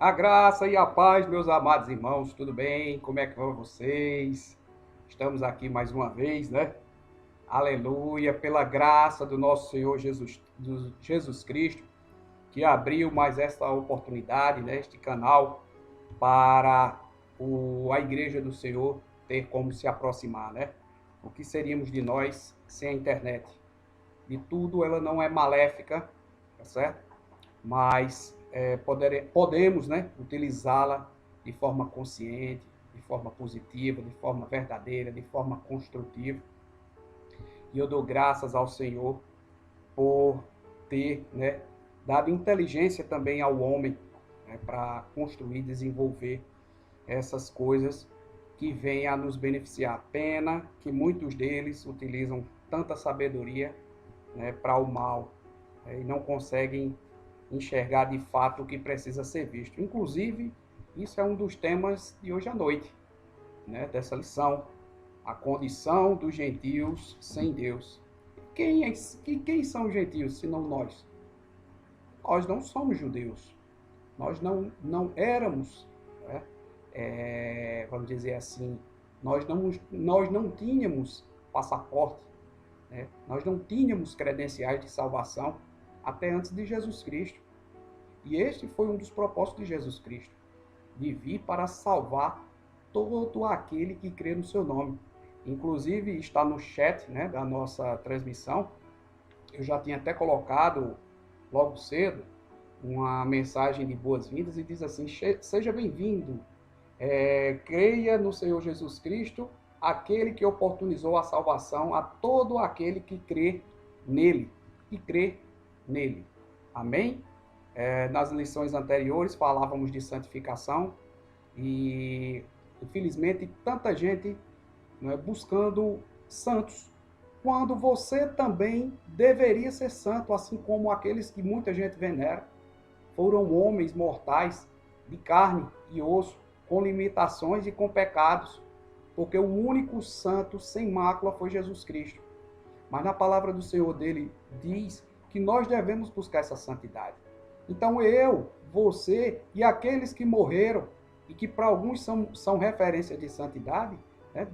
A graça e a paz, meus amados irmãos, tudo bem? Como é que vão vocês? Estamos aqui mais uma vez, né? Aleluia, pela graça do nosso Senhor Jesus Cristo, que abriu mais esta oportunidade, né? Este canal para a Igreja do Senhor ter como se aproximar, né? O que seríamos de nós sem a internet? De tudo, ela não é maléfica, tá certo? Mas podemos, né, utilizá-la de forma consciente, de forma positiva, de forma verdadeira, de forma construtiva. E eu dou graças ao Senhor por ter, né, dado inteligência também ao homem, né, para construir e desenvolver essas coisas que vêm a nos beneficiar. Pena que muitos deles utilizam tanta sabedoria, né, para o mal, né, e não conseguem enxergar de fato o que precisa ser visto. Inclusive, isso é um dos temas de hoje à noite, né, dessa lição, a condição dos gentios sem Deus. Quem são os gentios, senão nós? Nós não somos judeus, nós não éramos, né, vamos dizer assim, nós não tínhamos passaporte, né, nós não tínhamos credenciais de salvação até antes de Jesus Cristo. E este foi um dos propósitos de Jesus Cristo, de vir para salvar todo aquele que crê no seu nome. Inclusive está no chat, né, da nossa transmissão. Eu já tinha até colocado logo cedo uma mensagem de boas-vindas e diz assim: seja bem-vindo, creia no Senhor Jesus Cristo, aquele que oportunizou a salvação a todo aquele que crê nele, Amém? Nas lições anteriores falávamos de santificação e, infelizmente, tanta gente, né, buscando santos, quando você também deveria ser santo, assim como aqueles que muita gente venera. Foram homens mortais, de carne e osso, com limitações e com pecados, porque o único santo sem mácula foi Jesus Cristo. Mas na palavra do Senhor dele diz que nós devemos buscar essa santidade. Então eu, você e aqueles que morreram e que para alguns são referência de santidade, né,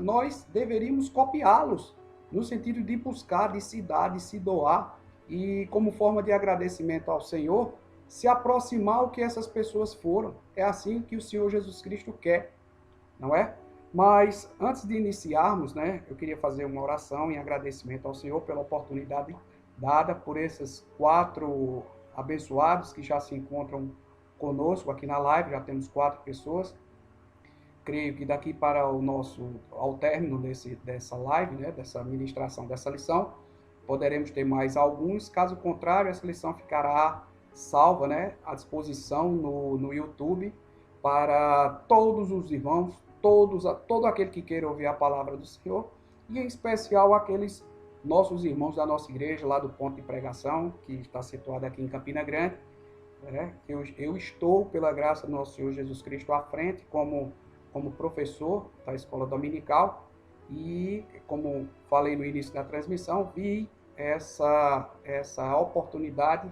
nós deveríamos copiá-los, no sentido de buscar, de se dar, de se doar e como forma de agradecimento ao Senhor, se aproximar ao que essas pessoas foram. É assim que o Senhor Jesus Cristo quer, não é? Mas antes de iniciarmos, né, eu queria fazer uma oração em agradecimento ao Senhor pela oportunidade dada por esses 4 abençoados que já se encontram conosco aqui na live. Já temos 4 pessoas. Creio que daqui para ao término dessa live, né, dessa ministração, dessa lição, poderemos ter mais alguns. Caso contrário, essa lição ficará salva, né, à disposição no YouTube para todos os irmãos, todo aquele que queira ouvir a palavra do Senhor, e em especial aqueles nossos irmãos da nossa igreja, lá do ponto de pregação, que está situado aqui em Campina Grande. Eu estou, pela graça do nosso Senhor Jesus Cristo, à frente como professor da escola dominical, e como falei no início da transmissão, vi essa oportunidade,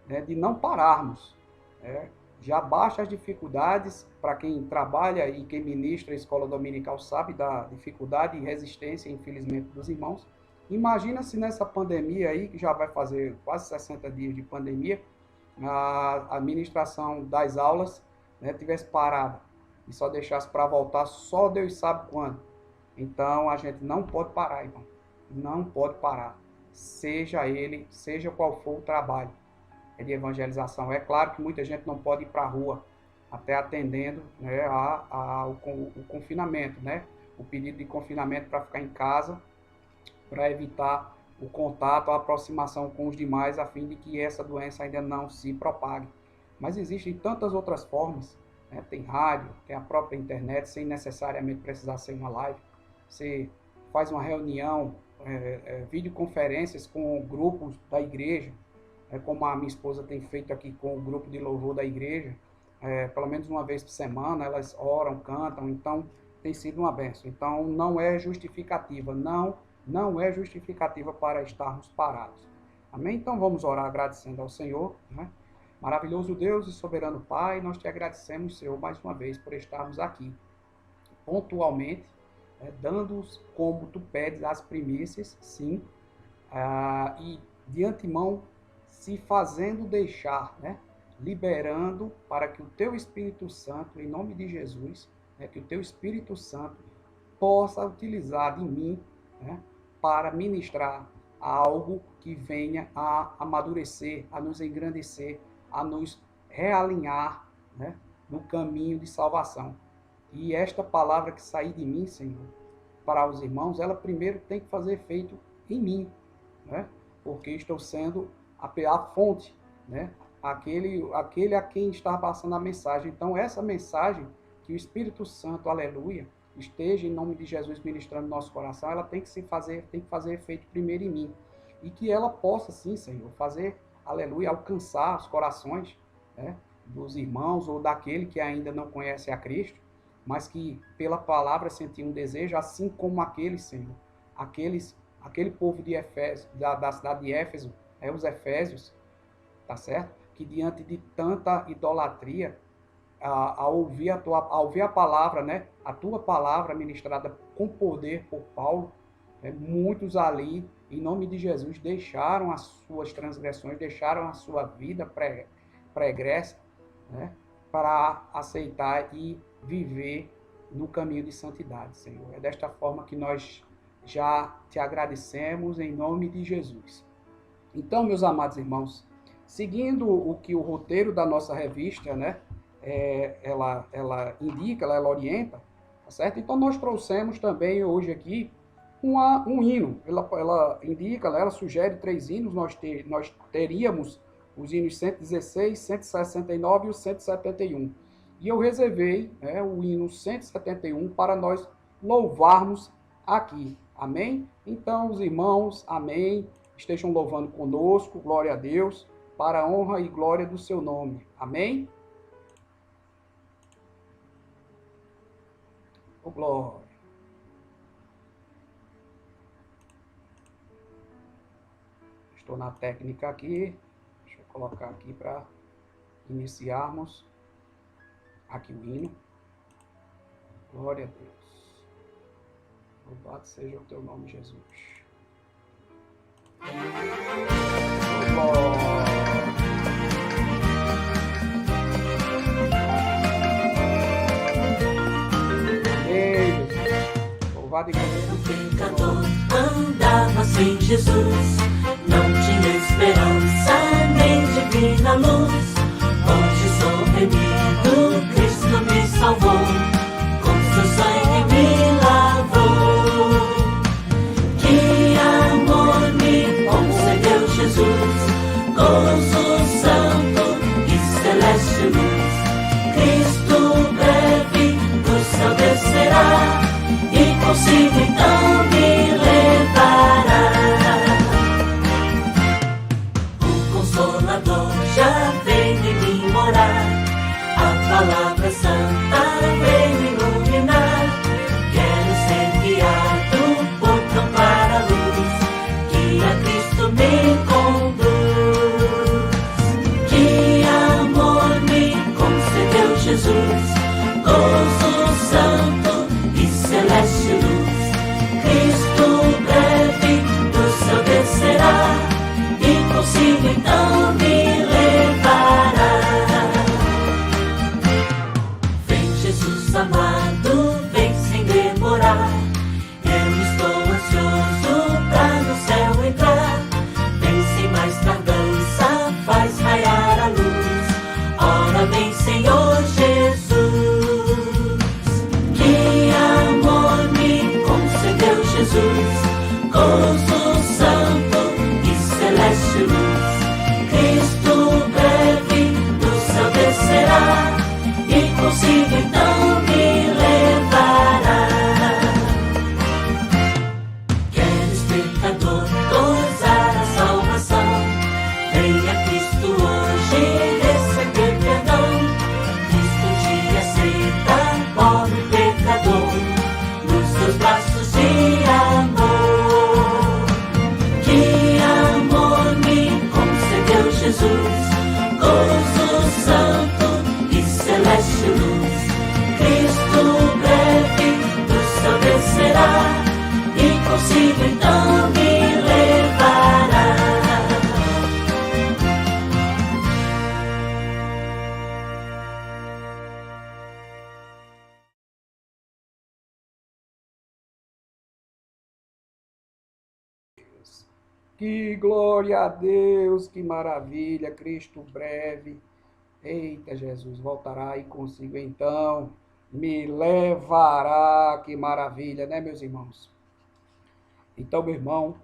né, de não pararmos, né? Já basta as dificuldades, para quem trabalha e quem ministra a escola dominical sabe da dificuldade e resistência, infelizmente, dos irmãos. Imagina se nessa pandemia aí, que já vai fazer quase 60 dias de pandemia, a administração das aulas, né, tivesse parada e só deixasse para voltar só Deus sabe quando. Então a gente não pode parar, irmão. Não pode parar. Seja qual for o trabalho de evangelização. É claro que muita gente não pode ir para a rua, até atendendo, né, o confinamento, né? O pedido de confinamento para ficar em casa, para evitar o contato, a aproximação com os demais, a fim de que essa doença ainda não se propague. Mas existem tantas outras formas, né? Tem rádio, tem a própria internet, sem necessariamente precisar ser uma live. Você faz uma reunião, videoconferências com grupos da igreja, como a minha esposa tem feito aqui com o grupo de louvor da igreja, pelo menos uma vez por semana, elas oram, cantam, então tem sido uma bênção. Então não é justificativa, não é justificativa para estarmos parados. Amém? Então vamos orar agradecendo ao Senhor, né? Maravilhoso Deus e soberano Pai, nós te agradecemos, Senhor, mais uma vez por estarmos aqui, pontualmente, dando como tu pedes as primícias, sim, e de antemão se fazendo deixar, liberando para que o teu Espírito Santo, em nome de Jesus, que o teu Espírito Santo possa utilizar de mim, para ministrar algo que venha a amadurecer, a nos engrandecer, a nos realinhar, no caminho de salvação. E esta palavra que sair de mim, Senhor, para os irmãos, ela primeiro tem que fazer efeito em mim, porque estou sendo a fonte, aquele a quem está passando a mensagem. Então, essa mensagem que o Espírito Santo, aleluia, esteja em nome de Jesus ministrando no nosso coração, ela tem que fazer efeito primeiro em mim. E que ela possa, sim, Senhor, fazer, aleluia, alcançar os corações, dos irmãos ou daquele que ainda não conhece a Cristo, mas que pela palavra sentiu um desejo, assim como aquele, Senhor, aquele povo de Éfeso, da cidade de Éfeso, os Efésios, tá certo? Que diante de tanta idolatria, ao ouvir a palavra, a tua palavra ministrada com poder por Paulo, muitos ali, em nome de Jesus, deixaram as suas transgressões, deixaram a sua vida pregressa, para aceitar e viver no caminho de santidade, Senhor. É desta forma que nós já te agradecemos em nome de Jesus. Então, meus amados irmãos, seguindo o que o roteiro da nossa revista, ela indica, ela orienta, tá certo? Então, nós trouxemos também hoje aqui um hino. Ela indica, ela sugere 3 hinos. Nós teríamos os hinos 116, 169 e o 171. E eu reservei o hino 171 para nós louvarmos aqui. Amém? Então, os irmãos, amém, estejam louvando conosco, glória a Deus, para a honra e glória do seu nome. Amém? Oh, glória. Estou na técnica aqui. Deixa eu colocar aqui para iniciarmos aqui o hino. Glória a Deus. Louvado seja o teu nome, Jesus. Oh, glória. Ei, Jesus. Louvado e glorificado seja o teu nome. Andava sem Jesus, não tinha esperança nem divina luz. Hoje sou remido, Cristo me salvou, com seu sangue me lavou. Que amor me concedeu Jesus, gozo santo e celeste luz. Cristo breve do céu descerá, e consigo então me levará. O Consolador já veio em mim morar, a palavra santa veio iluminar. Quero ser guiado por tão clara luz, que a Cristo me conduz. Que amor me concedeu Jesus, gozo santo e celeste luz. Cristo breve do céu descerá, e consigo então me levará. Vem Jesus amado, vem sem demorar, eu estou ansioso pra no céu entrar. Vem sem mais tardança, faz raiar a luz, ora vem Senhor Jesus. Que amor me concedeu Jesus, gozo santo e celeste luz. Cristo breve do céu descerá, e consigo então me levará. Queres, pecador, gozar a salvação? Venha Cristo hoje receber perdão. Cristo te aceita, pobre pecador, nos seus braços de amor. Que amor me concedeu Jesus, gozo consigo então me levará. Que glória a Deus, que maravilha, Cristo breve. Eita, Jesus voltará e consigo então me levará. Que maravilha, né, meus irmãos? Então, meu irmão,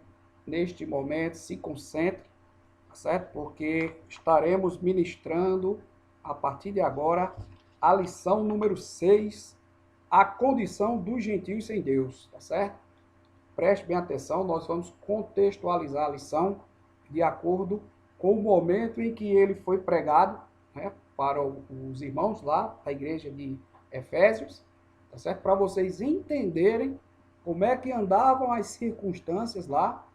neste momento, se concentre, tá certo? Porque estaremos ministrando, a partir de agora, a lição número 6, a condição dos gentios sem Deus, tá certo? Preste bem atenção, nós vamos contextualizar a lição de acordo com o momento em que ele foi pregado, né, para os irmãos lá da igreja de Efésios, tá certo? Para vocês entenderem como é que andavam as circunstâncias lá,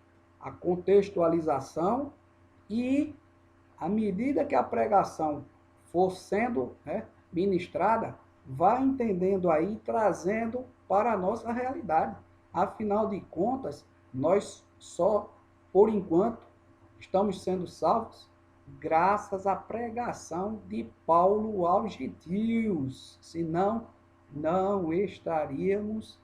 a contextualização, e à medida que a pregação for sendo, né, ministrada, vá entendendo aí, trazendo para a nossa realidade. Afinal de contas, nós só, por enquanto, estamos sendo salvos graças à pregação de Paulo aos gentios. Senão, não estaríamos,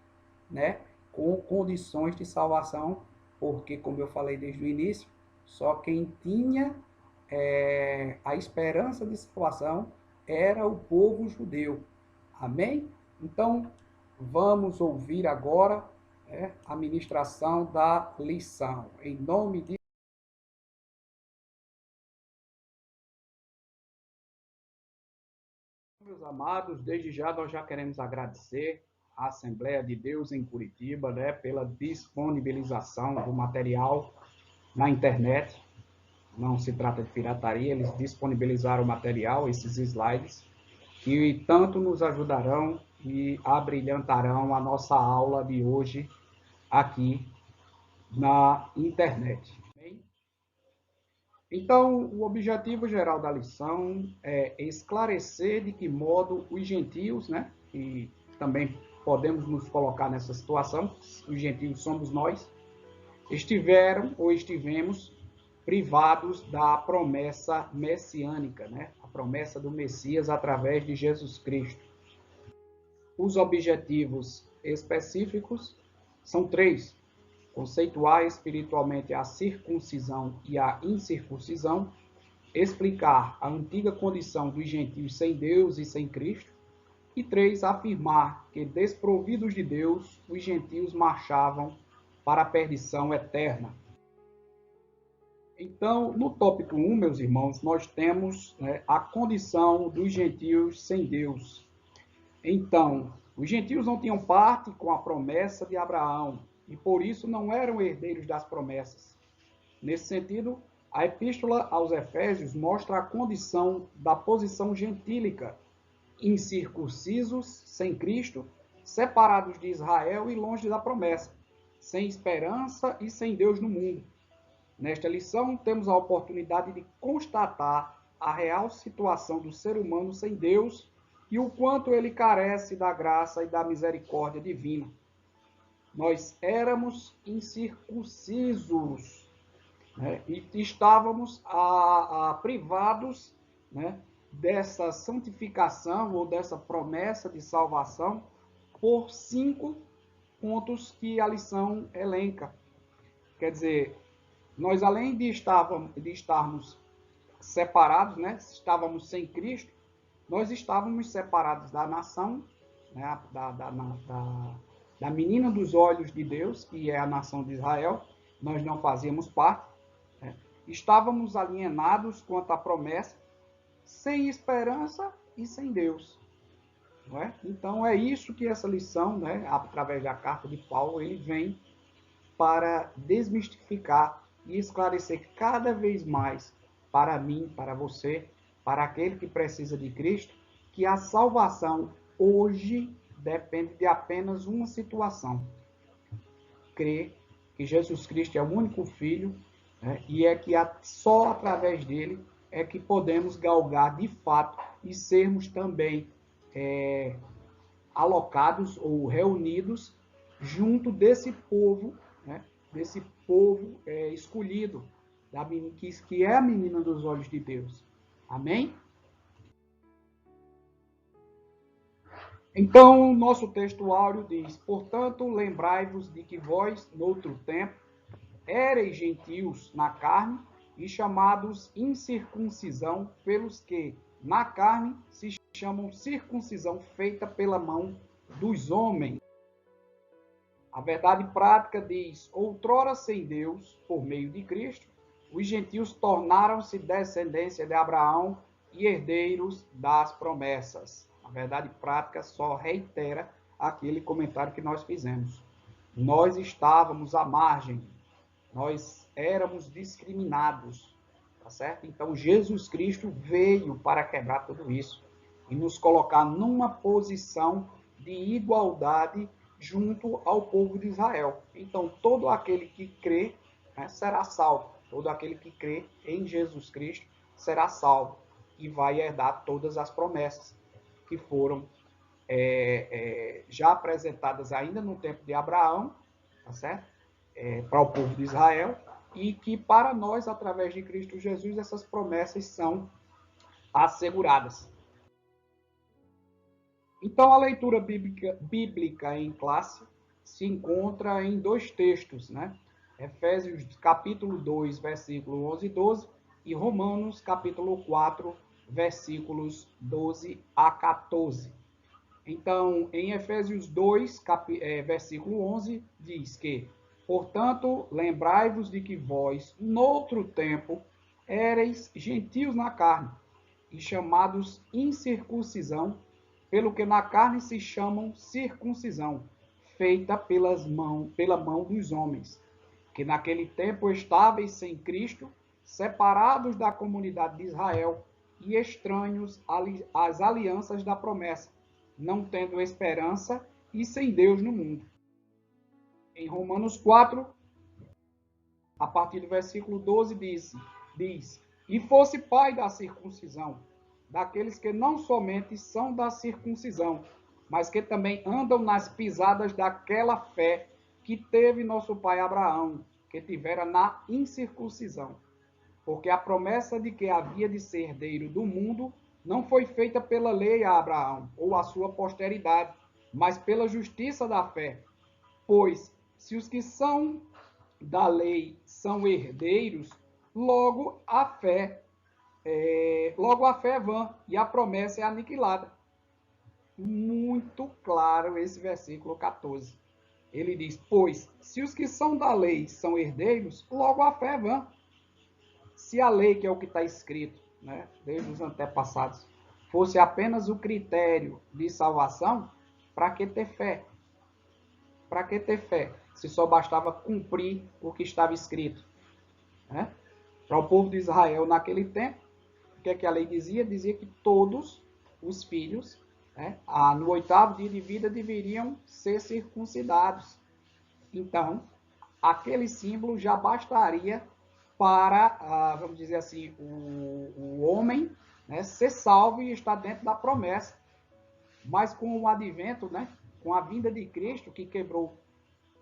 né, com condições de salvação, porque, como eu falei desde o início, só quem tinha a esperança de salvação era o povo judeu. Amém? Então, vamos ouvir agora a ministração da lição. Em nome de meus amados, desde já nós já queremos agradecer à Assembleia de Deus em Curitiba, né, pela disponibilização do material na internet. Não se trata de pirataria, eles disponibilizaram o material, esses slides, que tanto nos ajudarão e abrilhantarão a nossa aula de hoje aqui na internet. Então, o objetivo geral da lição é esclarecer de que modo os gentios, né, e também podemos nos colocar nessa situação, os gentios somos nós, estiveram ou estivemos privados da promessa messiânica, né, a promessa do Messias através de Jesus Cristo. Os objetivos específicos são 3. Conceituar espiritualmente a circuncisão e a incircuncisão, explicar a antiga condição dos gentios sem Deus e sem Cristo, e 3, afirmar que, desprovidos de Deus, os gentios marchavam para a perdição eterna. Então, no tópico 1, meus irmãos, nós temos, né, a condição dos gentios sem Deus. Então, os gentios não tinham parte com a promessa de Abraão, e por isso não eram herdeiros das promessas. Nesse sentido, a epístola aos Efésios mostra a condição da posição gentílica, incircuncisos, sem Cristo, separados de Israel e longe da promessa, sem esperança e sem Deus no mundo. Nesta lição, temos a oportunidade de constatar a real situação do ser humano sem Deus e o quanto ele carece da graça e da misericórdia divina. Nós éramos incircuncisos, né, e estávamos privados, né, dessa santificação ou dessa promessa de salvação por 5 pontos que a lição elenca. Quer dizer, nós além de estarmos separados, né, estávamos sem Cristo, nós estávamos separados da nação, né, da menina dos olhos de Deus, que é a nação de Israel, nós não fazíamos parte, né? Estávamos alienados quanto à promessa, sem esperança e sem Deus. Não é? Então é isso que essa lição, né, através da carta de Paulo, ele vem para desmistificar e esclarecer cada vez mais para mim, para você, para aquele que precisa de Cristo, que a salvação hoje depende de apenas uma situação: crer que Jesus Cristo é o único Filho, né, e é que só através dele é que podemos galgar de fato e sermos também alocados ou reunidos junto desse povo, né, desse povo escolhido, que é a menina dos olhos de Deus. Amém? Então, nosso texto áureo diz: portanto, lembrai-vos de que vós, noutro tempo, éreis gentios na carne e chamados incircuncisão pelos que, na carne, se chamam circuncisão feita pela mão dos homens. A verdade prática diz: outrora sem Deus, por meio de Cristo, os gentios tornaram-se descendência de Abraão e herdeiros das promessas. A verdade prática só reitera aquele comentário que nós fizemos. Nós estávamos à margem, nós éramos discriminados, tá certo? Então Jesus Cristo veio para quebrar tudo isso e nos colocar numa posição de igualdade junto ao povo de Israel. Então todo aquele que crê, né, será salvo. Todo aquele que crê em Jesus Cristo será salvo e vai herdar todas as promessas que foram já apresentadas ainda no tempo de Abraão, tá certo? Para o povo de Israel, e que para nós, através de Cristo Jesus, essas promessas são asseguradas. Então, a leitura bíblica em classe se encontra em dois textos, né? Efésios capítulo 2, versículo 11 e 12, e Romanos capítulo 4, versículos 12 a 14. Então, em Efésios 2, versículo 11, diz que: portanto, lembrai-vos de que vós, noutro tempo, éreis gentios na carne, e chamados incircuncisão, pelo que na carne se chamam circuncisão, feita pela mão dos homens, que naquele tempo estáveis sem Cristo, separados da comunidade de Israel e estranhos às alianças da promessa, não tendo esperança e sem Deus no mundo. Em Romanos 4, a partir do versículo 12, diz: e fosse pai da circuncisão, daqueles que não somente são da circuncisão, mas que também andam nas pisadas daquela fé que teve nosso pai Abraão, que tivera na incircuncisão. Porque a promessa de que havia de ser herdeiro do mundo não foi feita pela lei a Abraão ou a sua posteridade, mas pela justiça da fé. Pois, se os que são da lei são herdeiros, logo a fé é vã e a promessa é aniquilada. Muito claro esse versículo 14. Ele diz: pois, se os que são da lei são herdeiros, logo a fé é vã. Se a lei, que é o que está escrito, né, desde os antepassados, fosse apenas o critério de salvação, para que ter fé? Para que ter fé? Se só bastava cumprir o que estava escrito. Né? Para o povo de Israel naquele tempo, o que é que a lei dizia? Dizia que todos os filhos, né, no 8º dia de vida, deveriam ser circuncidados. Então, aquele símbolo já bastaria para, vamos dizer assim, o homem, né, ser salvo e estar dentro da promessa. Mas com o advento, né, com a vinda de Cristo, que quebrou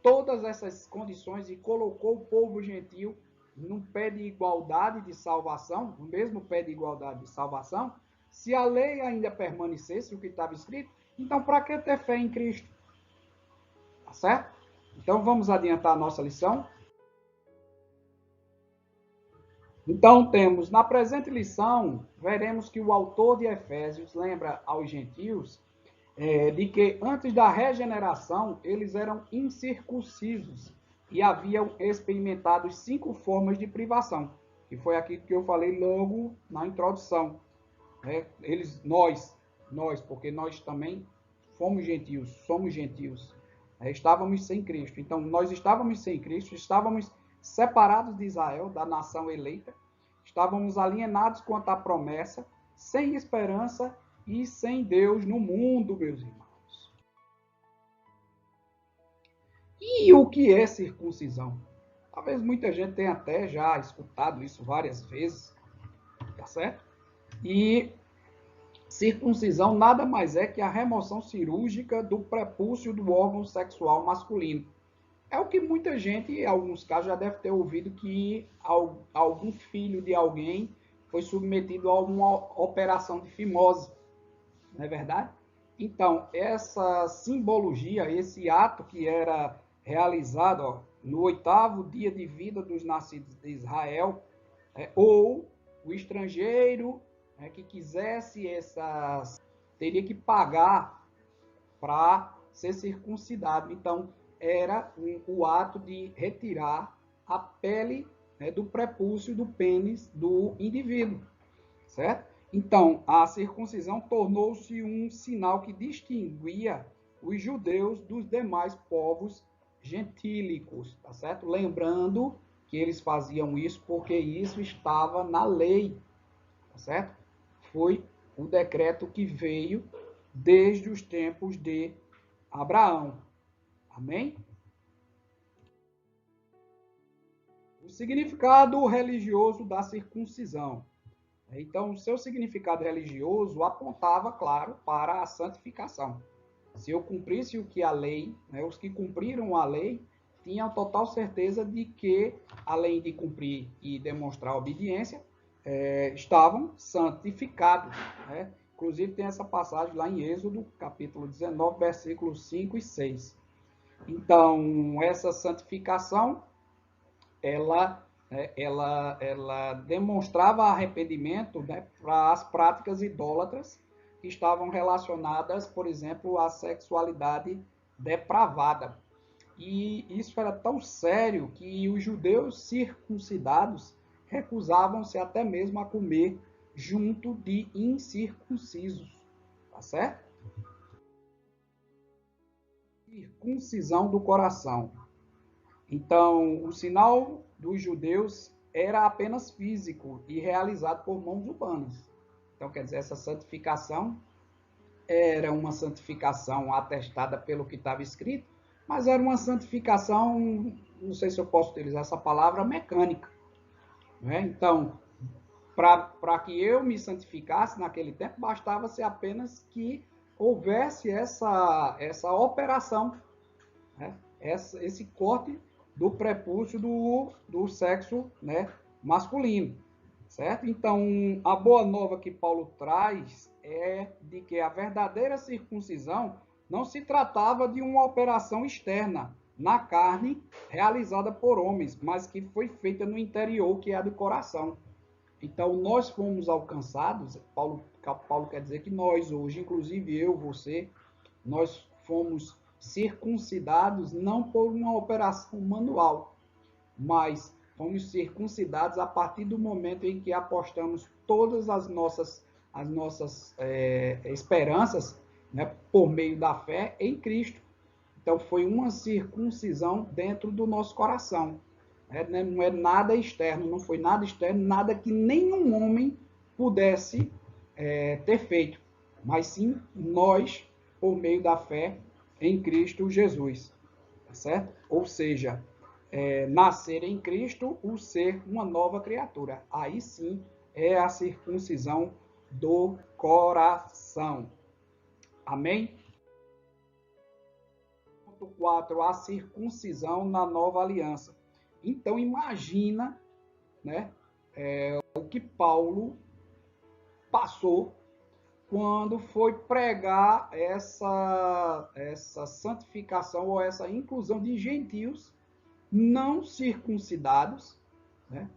todas essas condições e colocou o povo gentil num pé de igualdade de salvação, no mesmo pé de igualdade de salvação, se a lei ainda permanecesse, o que estava escrito, então para que ter fé em Cristo? Tá certo? Então vamos adiantar a nossa lição. Então temos, na presente lição, veremos que o autor de Efésios lembra aos gentios de que antes da regeneração eles eram incircuncisos e haviam experimentado 5 formas de privação, que foi aquilo que eu falei logo na introdução. Nós, porque nós também somos gentios, estávamos sem Cristo. Então, nós estávamos sem Cristo, estávamos separados de Israel, da nação eleita, estávamos alienados quanto à promessa, sem esperança e sem Deus no mundo, meus irmãos. E o que é circuncisão? Talvez muita gente tenha até já escutado isso várias vezes, tá certo? E circuncisão nada mais é que a remoção cirúrgica do prepúcio do órgão sexual masculino. É o que muita gente, em alguns casos, já deve ter ouvido que algum filho de alguém foi submetido a uma operação de fimose, não é verdade? Então, essa simbologia, esse ato que era realizado no 8º dia de vida dos nascidos de Israel, ou o estrangeiro que quisesse teria que pagar para ser circuncidado. Então, era o ato de retirar a pele do prepúcio do pênis do indivíduo, certo? Então, a circuncisão tornou-se um sinal que distinguia os judeus dos demais povos gentílicos, tá certo? Lembrando que eles faziam isso porque isso estava na lei, tá certo? Foi o decreto que veio desde os tempos de Abraão. Amém? O significado religioso da circuncisão. Então, o seu significado religioso apontava, claro, para a santificação. Se eu cumprisse o que a lei, os que cumpriram a lei, tinham total certeza de que, além de cumprir e demonstrar obediência, estavam santificados. Né? Inclusive, tem essa passagem lá em Êxodo, capítulo 19, versículos 5 e 6. Então, essa santificação, ela demonstrava arrependimento para as práticas idólatras que estavam relacionadas, por exemplo, à sexualidade depravada. E isso era tão sério que os judeus circuncidados recusavam-se até mesmo a comer junto de incircuncisos. Tá certo? Circuncisão do coração. Então, o sinal dos judeus era apenas físico e realizado por mãos humanas. Então, quer dizer, essa santificação era uma santificação atestada pelo que estava escrito, mas era uma santificação, não sei se eu posso utilizar essa palavra, mecânica. Né? Então, para que eu me santificasse naquele tempo, bastava ser apenas que houvesse essa operação, né? Esse corte do prepúcio do sexo, né, masculino, certo? Então, a boa nova que Paulo traz é de que a verdadeira circuncisão não se tratava de uma operação externa na carne realizada por homens, mas que foi feita no interior, que é a do coração. Então, nós fomos alcançados, Paulo quer dizer que nós hoje, inclusive eu, você, nós fomos circuncidados não por uma operação manual, mas fomos circuncidados a partir do momento em que apostamos todas as nossas esperanças, né, por meio da fé em Cristo. Então foi uma circuncisão dentro do nosso coração. Não é nada externo, não foi nada externo, nada que nenhum homem pudesse ter feito, mas sim nós, por meio da fé em Cristo Jesus, tá certo? Ou seja, nascer em Cristo, o ser uma nova criatura. Aí sim é a circuncisão do coração. Amém? Ponto 4, a circuncisão na nova aliança. Então imagina, né, o que Paulo passou quando foi pregar essa santificação ou essa inclusão de gentios não circuncidados, né,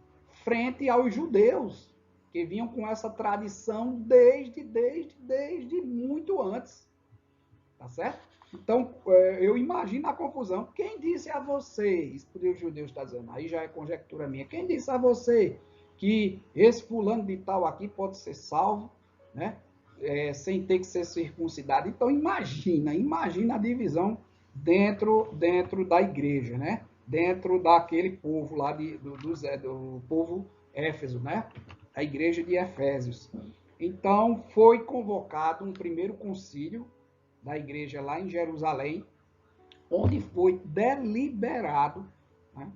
frente aos judeus, que vinham com essa tradição desde muito antes. Tá certo? Então, eu imagino a confusão. Quem disse a vocês, o judeu está dizendo, aí já é conjectura minha, quem disse a você que esse fulano de tal aqui pode ser salvo, né? Sem ter que ser circuncidado? Então, imagina a divisão dentro da igreja, né? Dentro daquele povo lá do povo Éfeso, né? A igreja de Efésios. Então, foi convocado um primeiro concílio da igreja lá em Jerusalém, onde foi deliberado, né,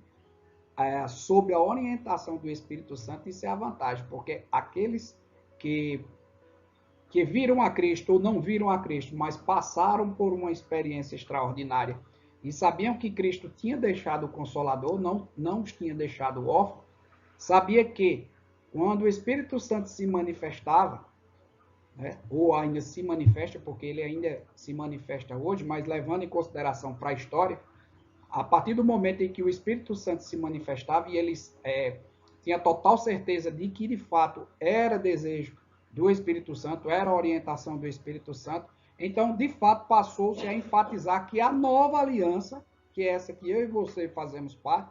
sob a orientação do Espírito Santo. Isso é a vantagem, porque aqueles que viram a Cristo ou não viram a Cristo, mas passaram por uma experiência extraordinária e sabiam que Cristo tinha deixado o Consolador, não os tinha deixado órfãos, sabia que quando o Espírito Santo se manifestava, né, ou ainda se manifesta, porque ele ainda se manifesta hoje, mas levando em consideração para a história, a partir do momento em que o Espírito Santo se manifestava e eles tinha total certeza de que de fato era desejo do Espírito Santo, era orientação do Espírito Santo, então de fato passou-se a enfatizar que a nova aliança, que é essa que eu e você fazemos parte,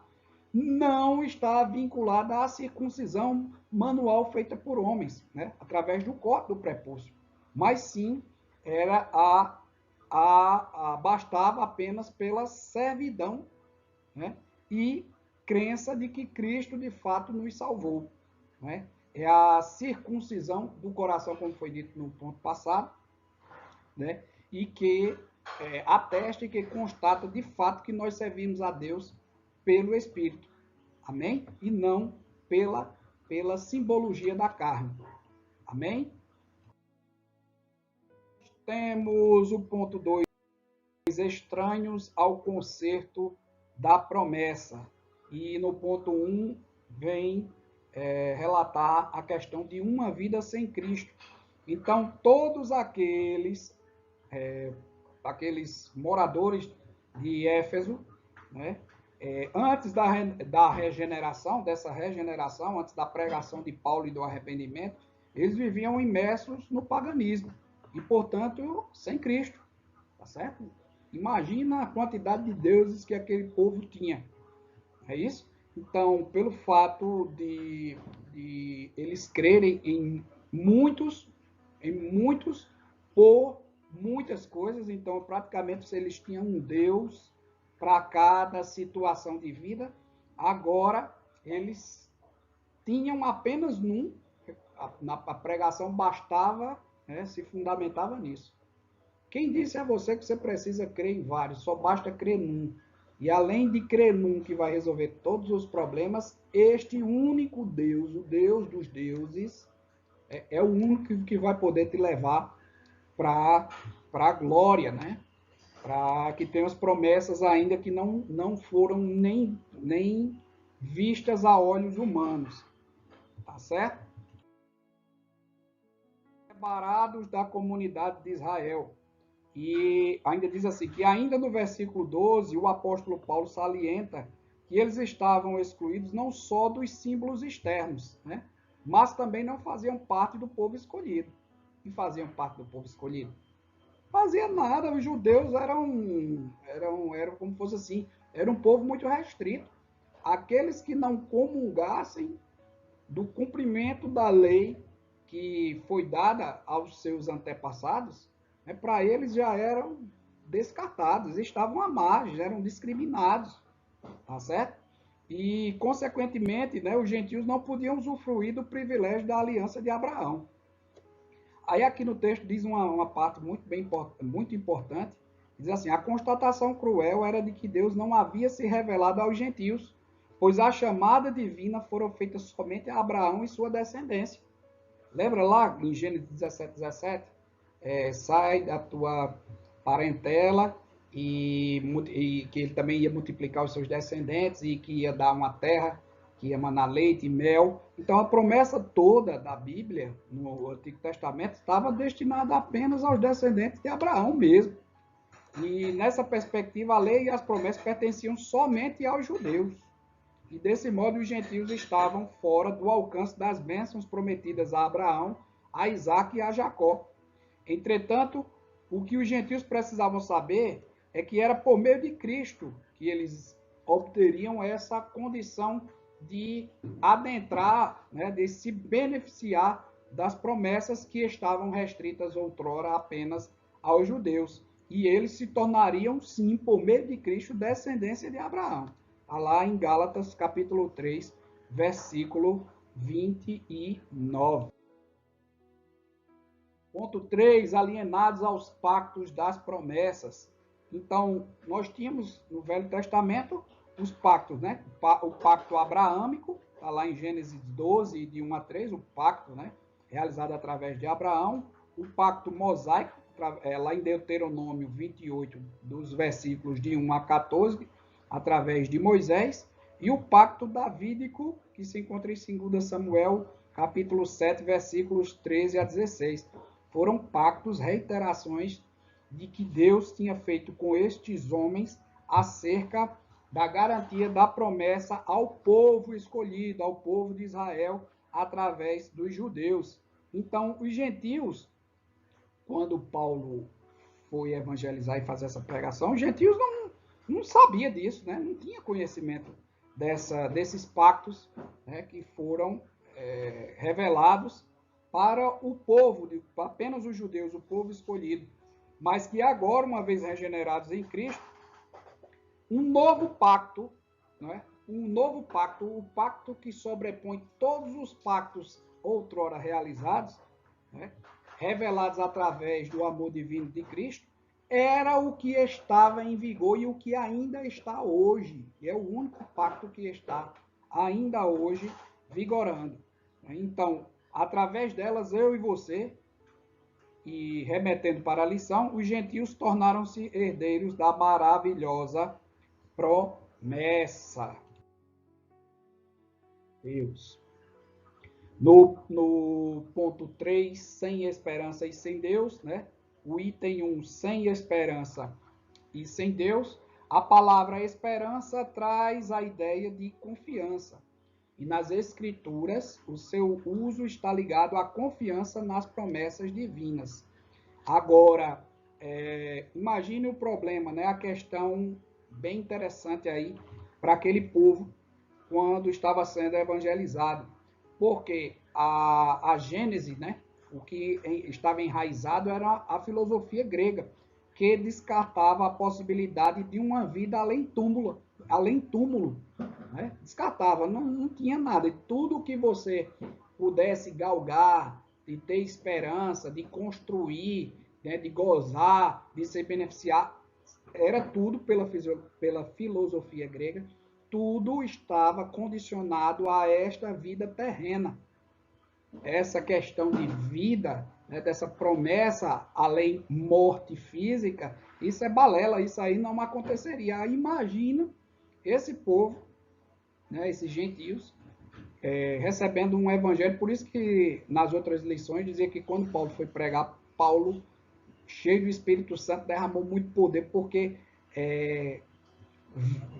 não está vinculada à circuncisão manual feita por homens, né, através do corte do prepúcio, mas sim era bastava apenas pela servidão, né, e crença de que Cristo de fato nos salvou, né? É a circuncisão do coração, como foi dito no ponto passado, né? E que atesta e que constata de fato que nós servimos a Deus pelo Espírito, amém? E não pela simbologia da carne, amém? Temos o ponto 2, estranhos ao concerto da promessa. E no ponto 1 vem relatar a questão de uma vida sem Cristo. Então, todos aqueles moradores de Éfeso, né, antes da regeneração, dessa regeneração, antes da pregação de Paulo e do arrependimento, eles viviam imersos no paganismo e, portanto, sem Cristo, tá certo? Imagina a quantidade de deuses que aquele povo tinha. É isso? Então, pelo fato de eles crerem em muitos, por muitas coisas, então praticamente se eles tinham um Deus para cada situação de vida, agora eles tinham apenas um, a pregação bastava, né, se fundamentava nisso. Quem disse a você que você precisa crer em vários? Só basta crer num. E além de crer num que vai resolver todos os problemas, este único Deus, o Deus dos deuses, é o único que vai poder te levar para a glória, né? Para que tenha as promessas ainda que não foram nem vistas a olhos humanos. Tá certo? Separados da comunidade de Israel. E ainda diz assim, que ainda no versículo 12, o apóstolo Paulo salienta que eles estavam excluídos não só dos símbolos externos, né, mas também não faziam parte do povo escolhido. E faziam parte do povo escolhido? Fazia nada, os judeus eram como fosse assim, era um povo muito restrito. Aqueles que não comungassem do cumprimento da lei que foi dada aos seus antepassados, para eles já eram descartados, estavam à margem, eram discriminados, tá certo? E, consequentemente, né, os gentios não podiam usufruir do privilégio da aliança de Abraão. Aí aqui no texto diz uma parte muito importante, diz assim, a constatação cruel era de que Deus não havia se revelado aos gentios, pois a chamada divina foram feitas somente a Abraão e sua descendência. Lembra lá em Gênesis 17, sai da tua parentela e que ele também ia multiplicar os seus descendentes e que ia dar uma terra que ia manar leite e mel. Então a promessa toda da Bíblia no Antigo Testamento estava destinada apenas aos descendentes de Abraão mesmo. E nessa perspectiva a lei e as promessas pertenciam somente aos judeus. E desse modo os gentios estavam fora do alcance das bênçãos prometidas a Abraão, a Isaque e a Jacó. Entretanto, o que os gentios precisavam saber é que era por meio de Cristo que eles obteriam essa condição de adentrar, né, de se beneficiar das promessas que estavam restritas outrora apenas aos judeus. E eles se tornariam, sim, por meio de Cristo, descendência de Abraão. Está lá em Gálatas, capítulo 3, versículo 29. Ponto 3, alienados aos pactos das promessas. Então, nós tínhamos no Velho Testamento os pactos, né? O pacto abraâmico, está lá em Gênesis 12, de 1 a 3, o pacto, né, realizado através de Abraão. O pacto mosaico, lá em Deuteronômio 28, dos versículos de 1 a 14, através de Moisés, e o pacto davídico, que se encontra em 2 Samuel, capítulo 7, versículos 13 a 16. Foram pactos, reiterações de que Deus tinha feito com estes homens acerca da garantia da promessa ao povo escolhido, ao povo de Israel, através dos judeus. Então, os gentios, quando Paulo foi evangelizar e fazer essa pregação, os gentios não sabia disso, né? Não tinha conhecimento desses pactos, né, que foram revelados para o povo, apenas os judeus, o povo escolhido, mas que agora, uma vez regenerados em Cristo, um novo pacto, não é? Um novo pacto, o pacto que sobrepõe todos os pactos outrora realizados, né, revelados através do amor divino de Cristo, era o que estava em vigor e o que ainda está hoje. É o único pacto que está ainda hoje vigorando. Então, através delas, eu e você, e remetendo para a lição, os gentios tornaram-se herdeiros da maravilhosa promessa. Deus. No ponto 3, sem esperança e sem Deus, né? O item 1, sem esperança e sem Deus, a palavra esperança traz a ideia de confiança. E nas Escrituras, o seu uso está ligado à confiança nas promessas divinas. Agora, imagine o problema, né? A questão bem interessante aí para aquele povo quando estava sendo evangelizado. Porque a Gênese, né? O que estava enraizado era a filosofia grega, que descartava a possibilidade de uma vida além túmulo, né? Descartava, não tinha nada. E tudo que você pudesse galgar, de ter esperança, de construir, né, de gozar, de se beneficiar, era tudo pela filosofia grega, tudo estava condicionado a esta vida terrena. Essa questão de vida, né, dessa promessa além morte física, isso é balela, isso aí não aconteceria. Imagina esse povo, né, esses gentios, recebendo um evangelho. Por isso que nas outras lições dizia que quando Paulo foi pregar, Paulo, cheio do Espírito Santo, derramou muito poder, porque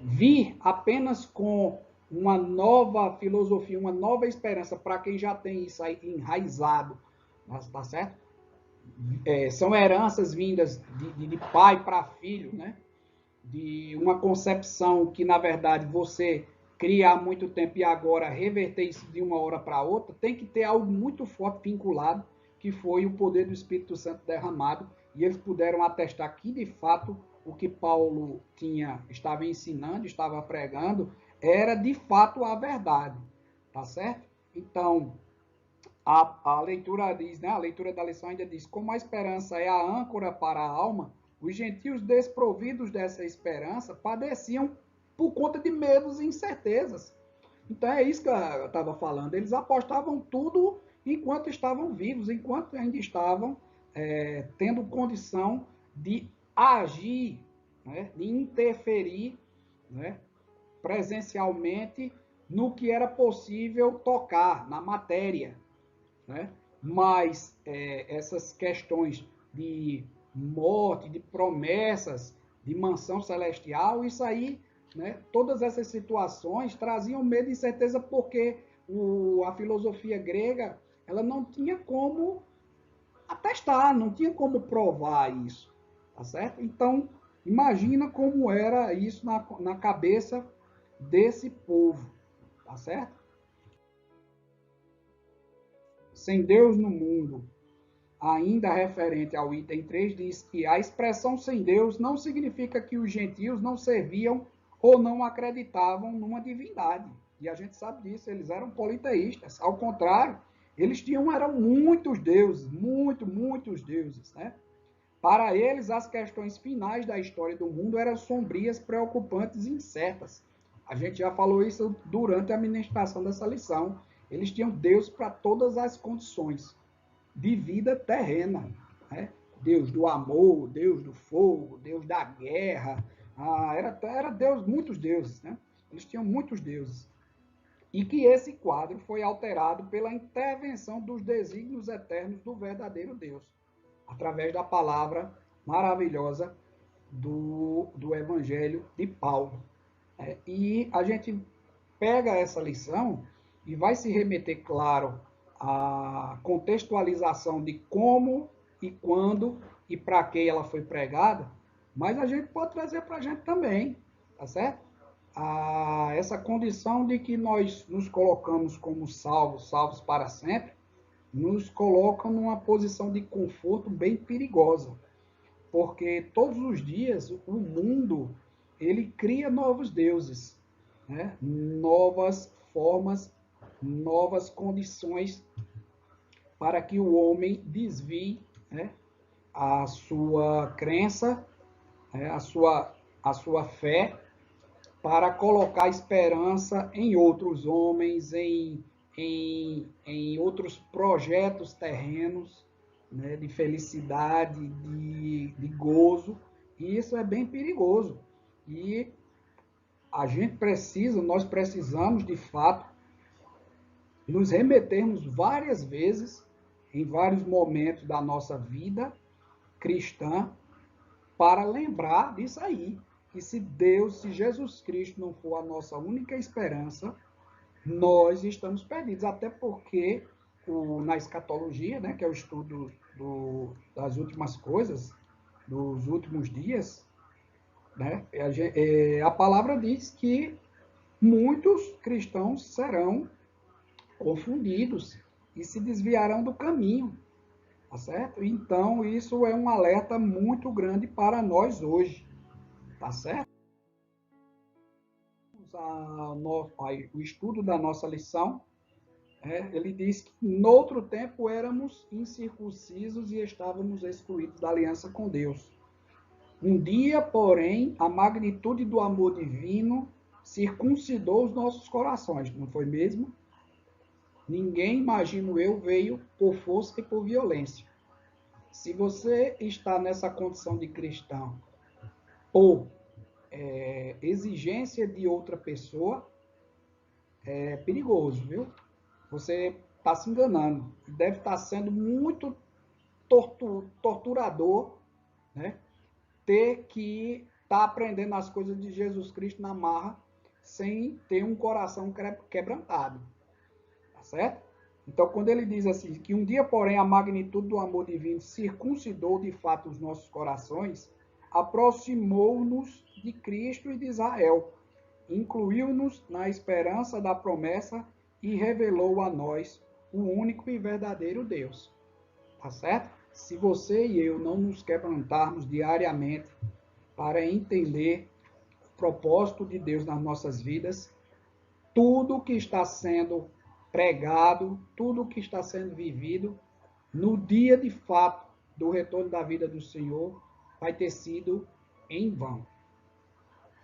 vir apenas com uma nova filosofia, uma nova esperança para quem já tem isso aí enraizado, tá certo? São heranças vindas de pai para filho, né? De uma concepção que, na verdade, você cria há muito tempo e agora reverter isso de uma hora para outra, tem que ter algo muito forte vinculado, que foi o poder do Espírito Santo derramado, e eles puderam atestar que, de fato, o que Paulo estava ensinando, estava pregando, era de fato a verdade, tá certo? Então, a leitura diz, né? A leitura da lição ainda diz: como a esperança é a âncora para a alma, os gentios desprovidos dessa esperança padeciam por conta de medos e incertezas. Então é isso que eu estava falando. Eles apostavam tudo enquanto estavam vivos, enquanto ainda estavam tendo condição de agir, né, de interferir, né, presencialmente no que era possível tocar, na matéria, né? Mas essas questões de morte, de promessas, de mansão celestial, isso aí, né, todas essas situações traziam medo e incerteza, porque a filosofia grega, ela não tinha como atestar, não tinha como provar isso, tá certo? Então, imagina como era isso na cabeça desse povo, tá certo? Sem Deus no mundo, ainda referente ao item 3, diz que a expressão sem Deus não significa que os gentios não serviam ou não acreditavam numa divindade. E a gente sabe disso, eles eram politeístas. Ao contrário, eles eram muitos deuses, muitos deuses, né? Para eles, as questões finais da história do mundo eram sombrias, preocupantes e incertas. A gente já falou isso durante a ministração dessa lição. Eles tinham Deus para todas as condições de vida terrena, né? Deus do amor, Deus do fogo, Deus da guerra. Era Deus, muitos deuses, né? Eles tinham muitos deuses. E que esse quadro foi alterado pela intervenção dos desígnios eternos do verdadeiro Deus, através da palavra maravilhosa do Evangelho de Paulo. E a gente pega essa lição e vai se remeter, claro, à contextualização de como e quando e para que ela foi pregada, mas a gente pode trazer para a gente também, tá certo? Essa condição de que nós nos colocamos como salvos, salvos para sempre, nos coloca numa posição de conforto bem perigosa, porque todos os dias o mundo ele cria novos deuses, né? Novas formas, novas condições para que o homem desvie, né, a sua crença, né, a sua fé, para colocar esperança em outros homens, em outros projetos terrenos, né, de felicidade, de gozo, e isso é bem perigoso. E nós precisamos, de fato, nos remetermos várias vezes, em vários momentos da nossa vida cristã, para lembrar disso aí. Que se Deus, se Jesus Cristo não for a nossa única esperança, nós estamos perdidos. Até porque na escatologia, né, que é o estudo das últimas coisas, dos últimos dias, né, a palavra diz que muitos cristãos serão confundidos e se desviarão do caminho, tá certo? Então, isso é um alerta muito grande para nós hoje, tá certo? O estudo da nossa lição, ele diz que noutro tempo éramos incircuncisos e estávamos excluídos da aliança com Deus. Um dia, porém, a magnitude do amor divino circuncidou os nossos corações, não foi mesmo? Ninguém, imagino eu, veio por força e por violência. Se você está nessa condição de cristão por exigência de outra pessoa, é perigoso, viu? Você está se enganando. Deve estar sendo muito torturador, né? Ter que estar aprendendo as coisas de Jesus Cristo na marra sem ter um coração quebrantado. Tá certo? Então, quando ele diz assim, que um dia, porém, a magnitude do amor divino circuncidou de fato os nossos corações, aproximou-nos de Cristo e de Israel, incluiu-nos na esperança da promessa e revelou a nós o único e verdadeiro Deus. Tá certo? Se você e eu não nos quebrantarmos diariamente para entender o propósito de Deus nas nossas vidas, tudo que está sendo pregado, tudo que está sendo vivido, no dia de fato do retorno da vida do Senhor, vai ter sido em vão.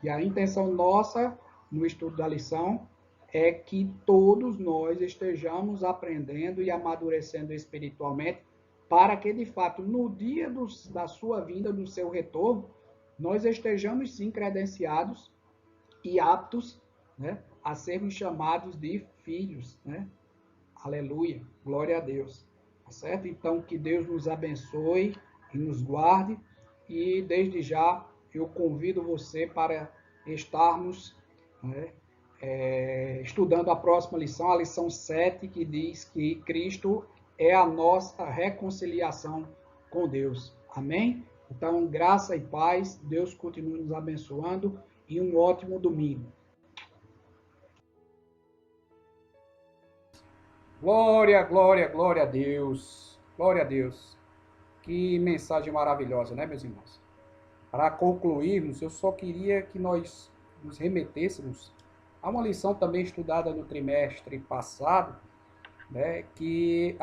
E a intenção nossa no estudo da lição é que todos nós estejamos aprendendo e amadurecendo espiritualmente, para que de fato no dia da sua vinda, do seu retorno, nós estejamos sim credenciados e aptos, né, a sermos chamados de filhos, né? Aleluia, glória a Deus, tá certo? Então, que Deus nos abençoe e nos guarde, e desde já eu convido você para estarmos, né, estudando a próxima lição, a lição 7, que diz que Cristo é a nossa reconciliação com Deus. Amém? Então, graça e paz, Deus continue nos abençoando e um ótimo domingo. Glória, glória, glória a Deus. Glória a Deus. Que mensagem maravilhosa, né, meus irmãos? Para concluirmos, eu só queria que nós nos remetêssemos a uma lição também estudada no trimestre passado, né, que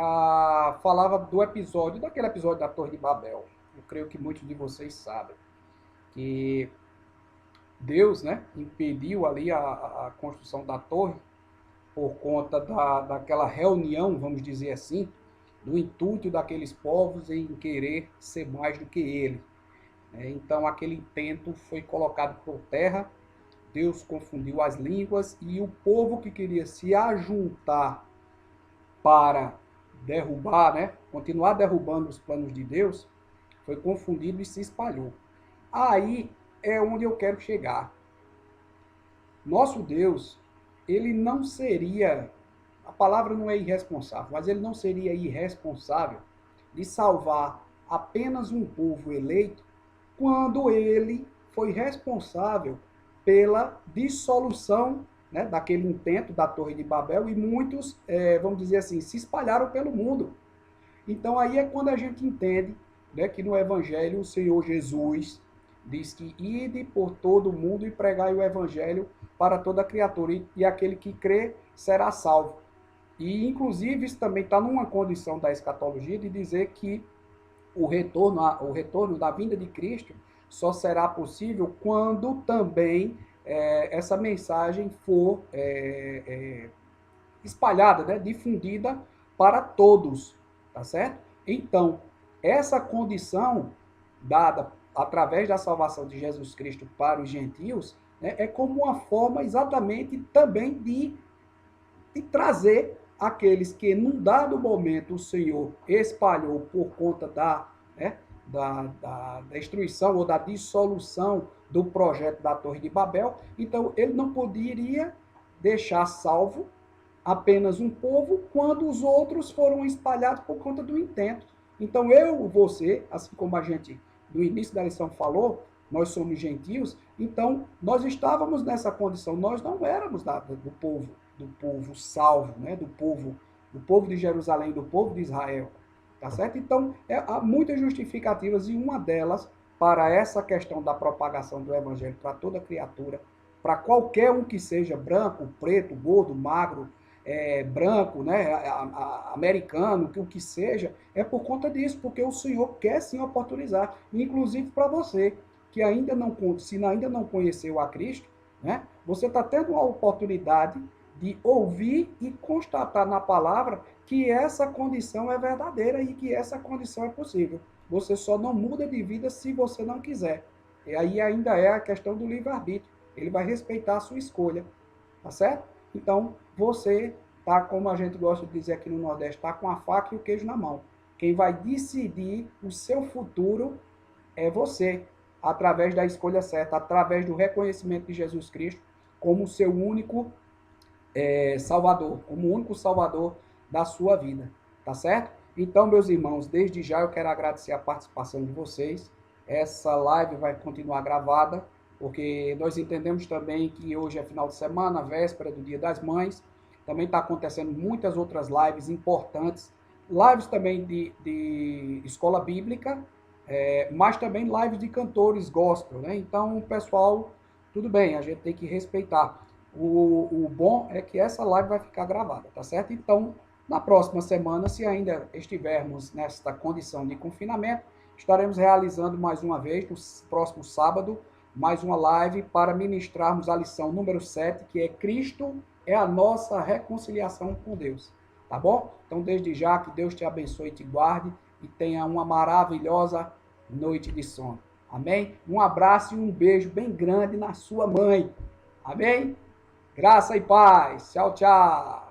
falava daquele episódio da Torre de Babel. Eu creio que muitos de vocês sabem que Deus, né, impediu ali a construção da torre por conta daquela reunião, vamos dizer assim, do intuito daqueles povos em querer ser mais do que ele. Então aquele intento foi colocado por terra, Deus confundiu as línguas e o povo que queria se ajuntar para derrubar, continuar derrubando os planos de Deus, foi confundido e se espalhou. Aí é onde eu quero chegar. Nosso Deus, ele não seria, a palavra não é irresponsável, mas ele não seria irresponsável de salvar apenas um povo eleito quando ele foi responsável pela dissolução, daquele intento da Torre de Babel, e muitos, vamos dizer assim, se espalharam pelo mundo. Então aí é quando a gente entende, que no Evangelho o Senhor Jesus diz que ide por todo o mundo e pregai o Evangelho para toda criatura, e aquele que crê será salvo. E inclusive isso também está numa condição da escatologia de dizer que o retorno da vinda de Cristo só será possível quando também essa mensagem for espalhada, difundida para todos, tá certo? Então, essa condição dada através da salvação de Jesus Cristo para os gentios, é como uma forma exatamente também de trazer aqueles que num dado momento o Senhor espalhou por conta da destruição ou da dissolução do projeto da Torre de Babel. Então ele não poderia deixar salvo apenas um povo quando os outros foram espalhados por conta do intento. Então eu, você, assim como a gente no início da lição falou, nós somos gentios, então nós estávamos nessa condição, nós não éramos do povo salvo, do povo de Jerusalém, do povo de Israel, tá certo? Então há muitas justificativas, e uma delas para essa questão da propagação do evangelho para toda criatura, para qualquer um que seja branco, preto, gordo, magro, branco, americano, o que seja, é por conta disso, porque o Senhor quer sim oportunizar, inclusive para você, que ainda não conheceu a Cristo, você está tendo a oportunidade de ouvir e constatar na palavra que essa condição é verdadeira e que essa condição é possível. Você só não muda de vida se você não quiser. E aí ainda é a questão do livre-arbítrio. Ele vai respeitar a sua escolha, tá certo? Então, você tá, como a gente gosta de dizer aqui no Nordeste, tá com a faca e o queijo na mão. Quem vai decidir o seu futuro é você, através da escolha certa, através do reconhecimento de Jesus Cristo como seu único Salvador, como o único Salvador da sua vida, tá certo? Então, meus irmãos, desde já eu quero agradecer a participação de vocês. Essa live vai continuar gravada, porque nós entendemos também que hoje é final de semana, véspera do Dia das Mães. Também está acontecendo muitas outras lives importantes, lives também de escola bíblica, mas também lives de cantores gospel, Então, pessoal, tudo bem, a gente tem que respeitar. O bom é que essa live vai ficar gravada, tá certo? Então, na próxima semana, se ainda estivermos nesta condição de confinamento, estaremos realizando mais uma vez, no próximo sábado, mais uma live para ministrarmos a lição número 7, que é Cristo é a nossa reconciliação com Deus. Tá bom? Então, desde já, que Deus te abençoe e te guarde e tenha uma maravilhosa noite de sono. Amém? Um abraço e um beijo bem grande na sua mãe. Amém? Graça e paz. Tchau, tchau.